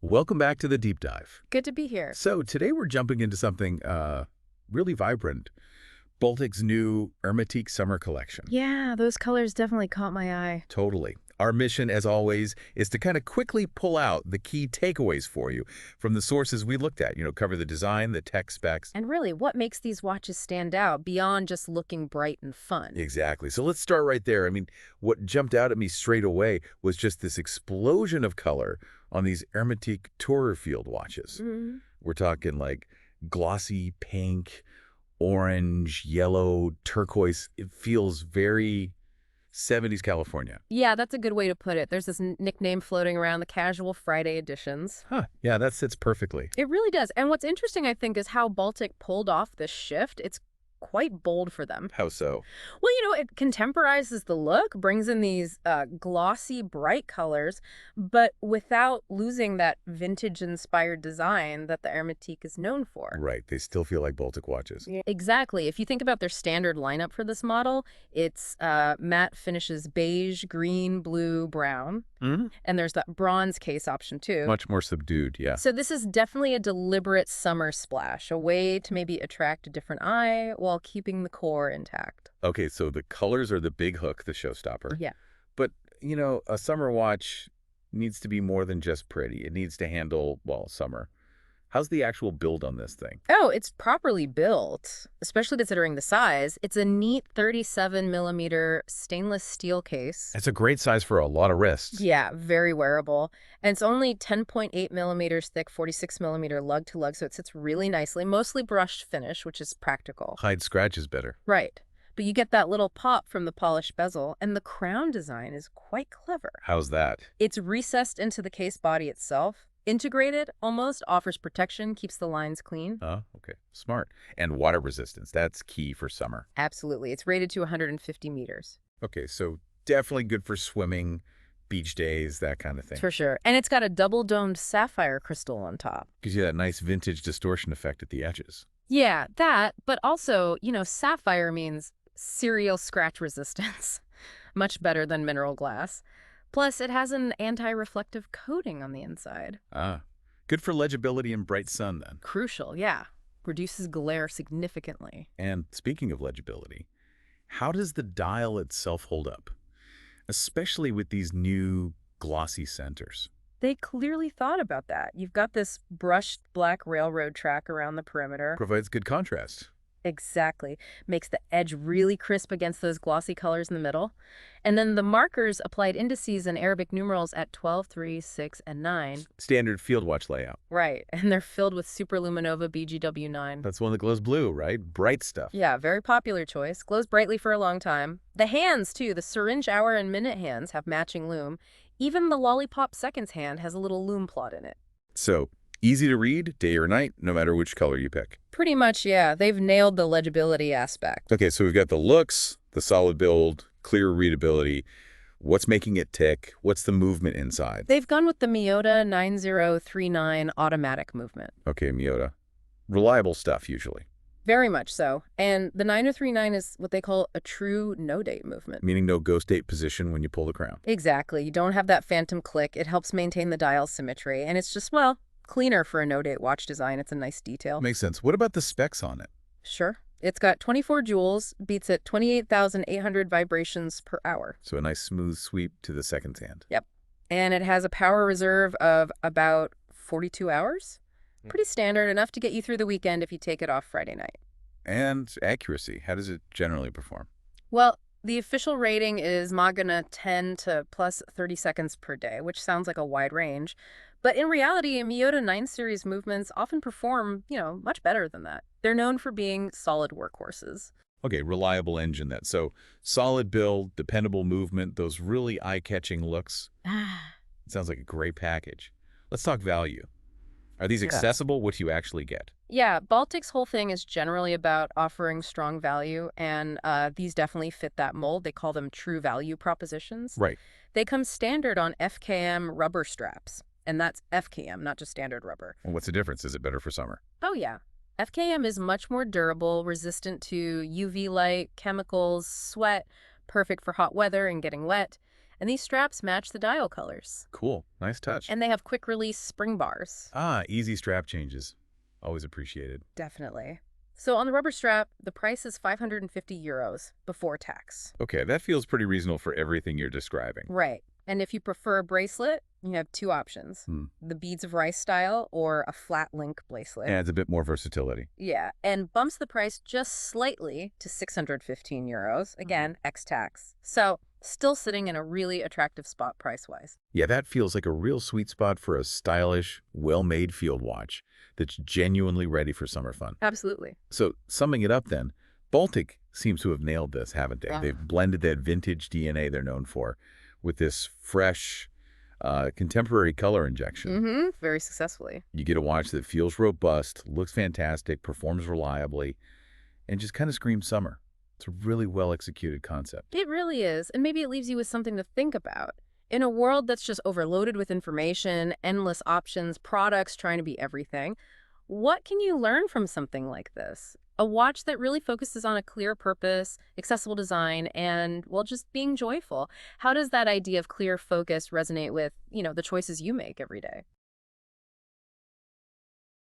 Welcome back to the deep dive. Good to be here. So today we're jumping into something really vibrant. Baltic's new Hermétique summer collection. Yeah, those colors definitely caught my eye. Totally. Our mission, as always, is to kind of quickly pull out the key takeaways for you from the sources we looked at. Cover the design, the tech specs. And really, what makes these watches stand out beyond just looking bright and fun? Exactly. So let's start right there. What jumped out at me straight away was just this explosion of color on these Hermétique Tourer Field watches. Mm-hmm. We're talking like glossy pink, orange, yellow, turquoise. It feels very 70s California. Yeah, that's a good way to put it. There's this nickname floating around, the casual Friday editions. Huh. Yeah, that sits perfectly. It really does. And what's interesting, I think, is how Baltic pulled off this shift. It's quite bold for them. How so? Well, it contemporizes the look, brings in these glossy, bright colors, but without losing that vintage-inspired design that the Hermétique is known for. Right. They still feel like Baltic watches. Yeah. Exactly. If you think about their standard lineup for this model, it's matte finishes beige, green, blue, brown. Mm-hmm. And there's that bronze case option, too. Much more subdued, yeah. So this is definitely a deliberate summer splash, a way to maybe attract a different eye while keeping the core intact. Okay, so the colors are the big hook, the showstopper. Yeah. But, a summer watch needs to be more than just pretty. It needs to handle, well, summer. How's the actual build on this thing? Oh, it's properly built, especially considering the size. It's a neat 37-millimeter stainless steel case. It's a great size for a lot of wrists. Yeah, very wearable. And it's only 10.8 millimeters thick, 46-millimeter lug-to-lug, so it sits really nicely, mostly brushed finish, which is practical. Hide scratches better. Right. But you get that little pop from the polished bezel, and the crown design is quite clever. How's that? It's recessed into the case body itself. Integrated, almost, offers protection, keeps the lines clean. Oh, okay. Smart. And water resistance. That's key for summer. Absolutely. It's rated to 150 meters. Okay, so definitely good for swimming, beach days, that kind of thing. For sure. And it's got a double-domed sapphire crystal on top. Gives you that nice vintage distortion effect at the edges. Yeah, that. But also, sapphire means serial scratch resistance. Much better than mineral glass. Plus, it has an anti-reflective coating on the inside. Ah, good for legibility in bright sun, then. Crucial, yeah. Reduces glare significantly. And speaking of legibility, how does the dial itself hold up? Especially with these new glossy centers. They clearly thought about that. You've got this brushed black railroad track around the perimeter. Provides good contrast. Exactly. Makes the edge really crisp against those glossy colors in the middle. And then the markers applied indices and Arabic numerals at 12, 3, 6, and 9. Standard field watch layout. Right. And they're filled with Super-LumiNova BGW9. That's one that glows blue, right? Bright stuff. Yeah, very popular choice. Glows brightly for a long time. The hands, too. The syringe hour and minute hands have matching lume. Even the Lollipop seconds hand has a little lume plot in it. So, easy to read, day or night, no matter which color you pick. Pretty much, yeah. They've nailed the legibility aspect. Okay, so we've got the looks, the solid build, clear readability. What's making it tick? What's the movement inside? They've gone with the Miyota 9039 automatic movement. Okay, Miyota. Reliable stuff, usually. Very much so. And the 9039 is what they call a true no-date movement. Meaning no ghost date position when you pull the crown. Exactly. You don't have that phantom click. It helps maintain the dial symmetry. And it's just, well, cleaner for a no-date watch design. It's a nice detail. Makes sense. What about the specs on it? Sure. It's got 24 joules, beats at 28,800 vibrations per hour. So a nice smooth sweep to the seconds hand. Yep. And it has a power reserve of about 42 hours. Pretty standard, enough to get you through the weekend if you take it off Friday night. And accuracy. How does it generally perform? Well, the official rating is Magana 10 to plus 30 seconds per day, which sounds like a wide range. But in reality, Miyota 9 series movements often perform, much better than that. They're known for being solid workhorses. Okay, reliable engine then. So solid build, dependable movement, those really eye-catching looks. It sounds like a great package. Let's talk value. Are these accessible? What do you actually get? Yeah, Baltic's whole thing is generally about offering strong value, and these definitely fit that mold. They call them true value propositions. Right. They come standard on FKM rubber straps, and that's FKM, not just standard rubber. And what's the difference? Is it better for summer? Oh, yeah. FKM is much more durable, resistant to UV light, chemicals, sweat, perfect for hot weather and getting wet. And these straps match the dial colors. Cool. Nice touch. And they have quick-release spring bars. Easy strap changes. Always appreciated. Definitely. So on the rubber strap, the price is €550 before tax. Okay, that feels pretty reasonable for everything you're describing. Right. And if you prefer a bracelet, you have two options. The beads of rice style or a flat link bracelet. Adds a bit more versatility. Yeah, and bumps the price just slightly to €615, again, ex-tax. So still sitting in a really attractive spot price-wise. Yeah, that feels like a real sweet spot for a stylish, well-made field watch that's genuinely ready for summer fun. Absolutely. So summing it up then, Baltic seems to have nailed this, haven't they? They've blended that vintage DNA they're known for with this fresh, contemporary color injection. Very successfully. You get a watch that feels robust, looks fantastic, performs reliably, and just kind of screams summer. It's a really well-executed concept. It really is, and maybe it leaves you with something to think about. In a world that's just overloaded with information, endless options, products trying to be everything, what can you learn from something like this? A watch that really focuses on a clear purpose, accessible design, and, well, just being joyful. How does that idea of clear focus resonate with, the choices you make every day?